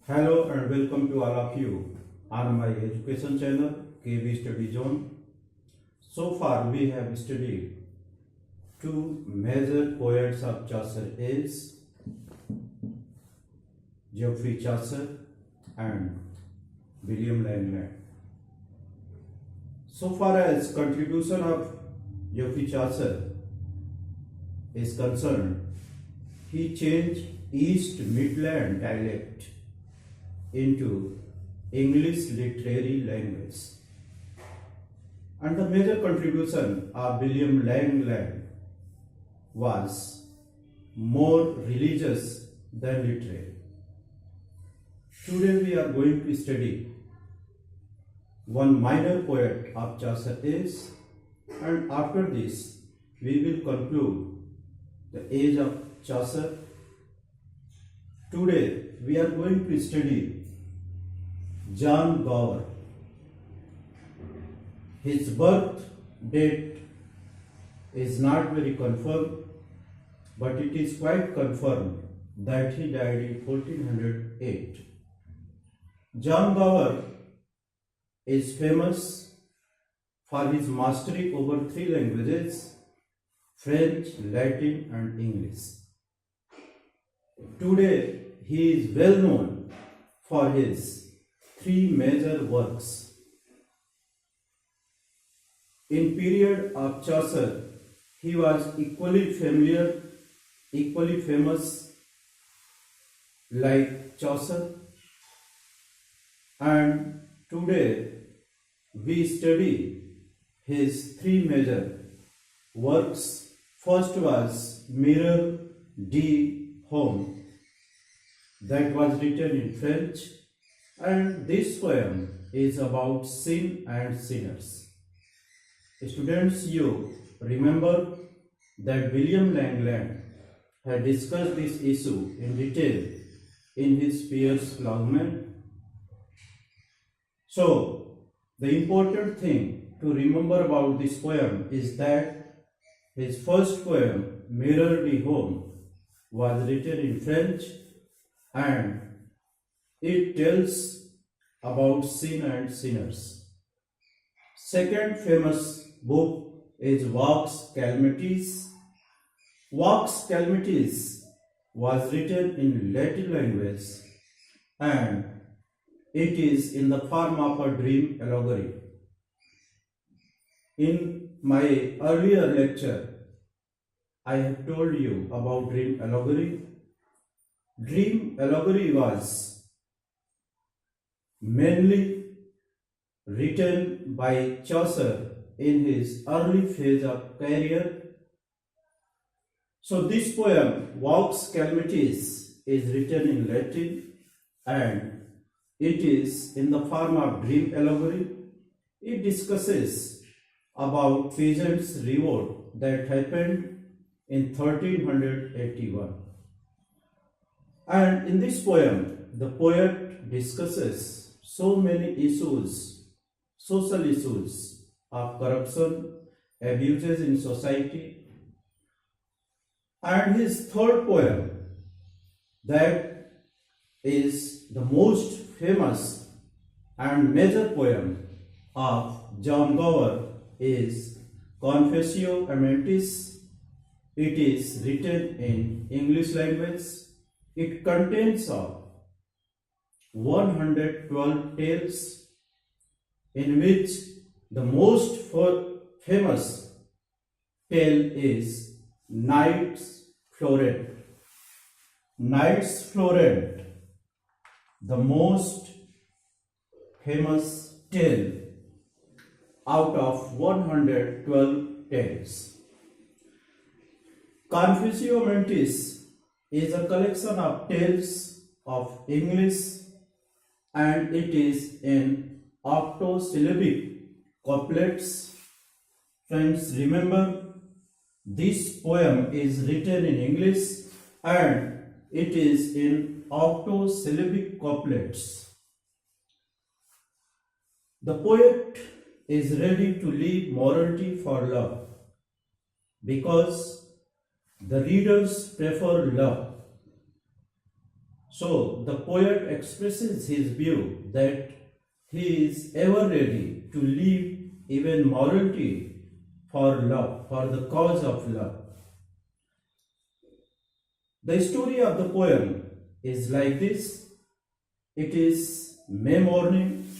Hello and welcome to all of you on my education channel KB Study Zone. So far we have studied two major poets of Chaucer is Geoffrey Chaucer and William Langland. So far as contribution of Geoffrey Chaucer is concerned, he changed East Midland dialect into English literary language. And the major contribution of William Langland was more religious than literary. Today we are going to study one minor poet of Chaucer is, and after this we will conclude the age of Chaucer. Today we are going to study John Gower. His birth date is not very confirmed, but it is quite confirmed that he died in 1408. John Gower is famous for his mastery over three languages: French, Latin and English. Today he is well known for his three major works. In period of Chaucer, he was equally famous like Chaucer, and today we study his three major works. First was Mirror de Home, that was written in French, and this poem is about sin and sinners. Students, you remember that William Langland had discussed this issue in detail in his Piers Plowman. So, the important thing to remember about this poem is that his first poem, Mirror de Home, was written in French, and it tells about sin and sinners. Second famous book is Vox Calamities. Vox Calamities was written in Latin language, and it is in the form of a dream allegory. In my earlier lecture, I have told you about dream allegory. Dream allegory was mainly written by Chaucer in his early phase of career. So this poem, Vox Calamities, is written in Latin, and it is in the form of dream allegory. It discusses about peasants' revolt that happened in 1381. And in this poem, the poet discusses so many issues, social issues of corruption, abuses in society. And his third poem, that is the most famous and major poem of John Gower, is Confessio Amantis. It is written in English language. It contains of 112 tales, in which the most famous tale is Knights Florent. Knights Florent, the most famous tale out of 112 tales. Confessio Amantis is a collection of tales of English, and it is in octosyllabic couplets. Friends, remember, this poem is written in English and it is in octosyllabic couplets. The poet is ready to leave morality for love, because the readers prefer love. So the poet expresses his view that he is ever ready to leave even morality for love, for the cause of love. The story of the poem is like this. It is May morning.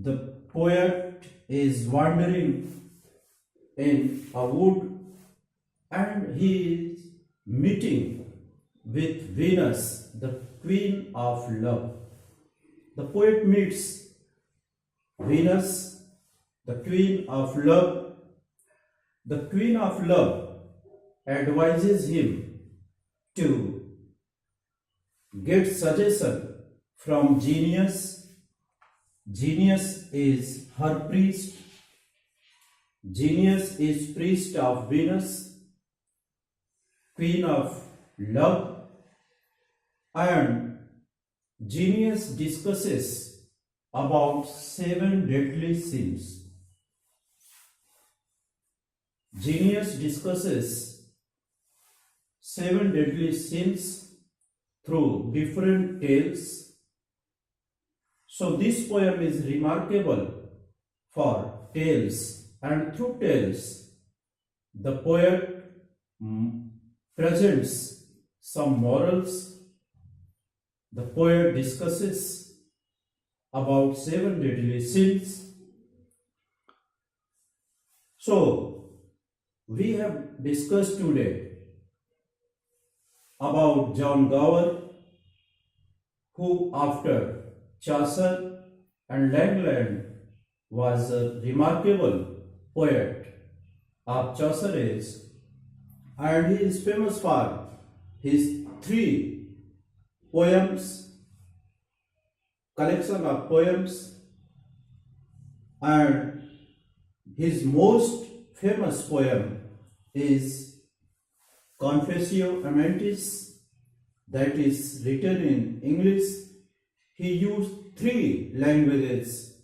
The poet is wandering in a wood and he is meeting with Venus, the queen of love. The poet meets Venus, the queen of love. The queen of love advises him to get suggestion from Genius. Genius is her priest. Genius is priest of Venus, queen of love, and Genius discusses about 7 deadly sins. Genius discusses 7 deadly sins through different tales. So this poem is remarkable for tales, and through tales the poet presents some morals. The poet discusses about 7 deadly sins. So we have discussed today about John Gower, who after Chaucer and Langland was a remarkable poet of Chaucer age, and he is famous for his 3 poems, collection of poems, and his most famous poem is Confessio Amantis, that is written in English. He used 3 languages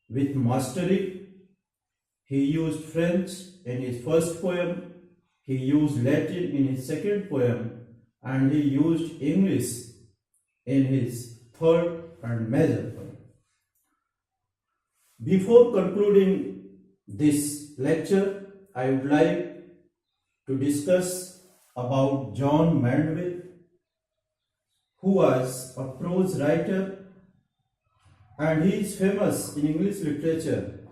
with mastery. He used French in his first poem, he used Latin in his second poem, and he used English in his third and major poem. Before concluding this lecture, I would like to discuss about John Mandeville, who was a prose writer, and he is famous in English literature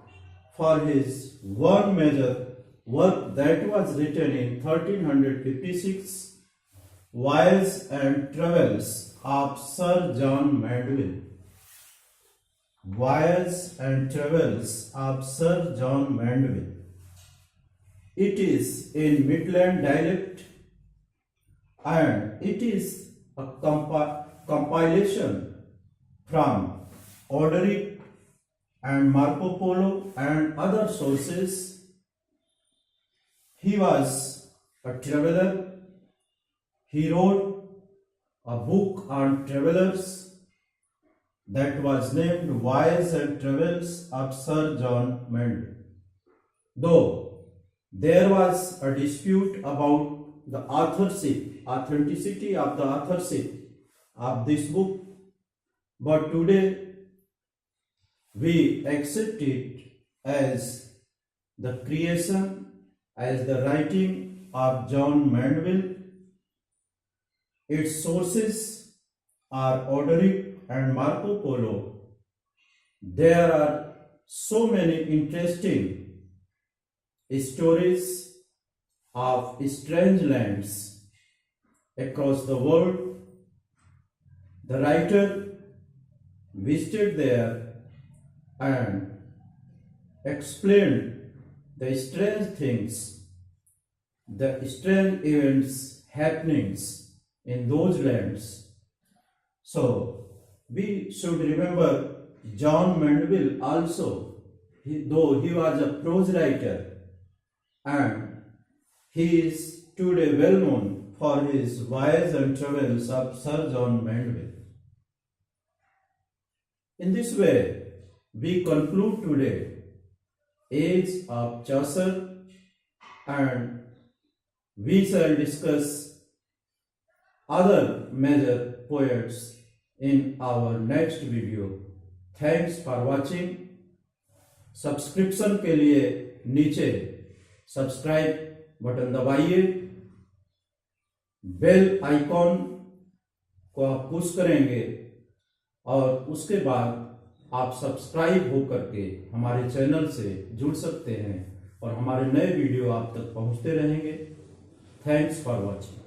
for his one major work that was written in 1356, Voyages and Travels of Sir John Mandeville. Voyages and Travels of Sir John Mandeville. It is in Midland dialect, and it is a compilation from Orderic and Marco Polo and other sources. He was a traveler. He wrote a book on travelers that was named Voyages and Travels of Sir John Mandeville. Though there was a dispute about the authenticity of the authorship of this book, but today we accept it as the creation, as the writing of John Mandeville. Its sources are Orderic and Marco Polo. There are so many interesting stories of strange lands across the world. The writer visited there and explained the strange things, the strange events, happenings in those lands. So we should remember John Mandeville also, though he was a prose writer, and he is today well known for his Voyages and Travels of Sir John Mandeville. In this way, we conclude today Age of Chaucer, and we shall discuss other major poets in our next video. Thanks for watching. Subscription के लिए नीचे subscribe button दबाइए, bell icon को आप push करेंगे और उसके बाद आप सब्सक्राइब हो करके हमारे चैनल से जुड़ सकते हैं और हमारे नए वीडियो आप तक पहुंचते रहेंगे। Thanks for watching.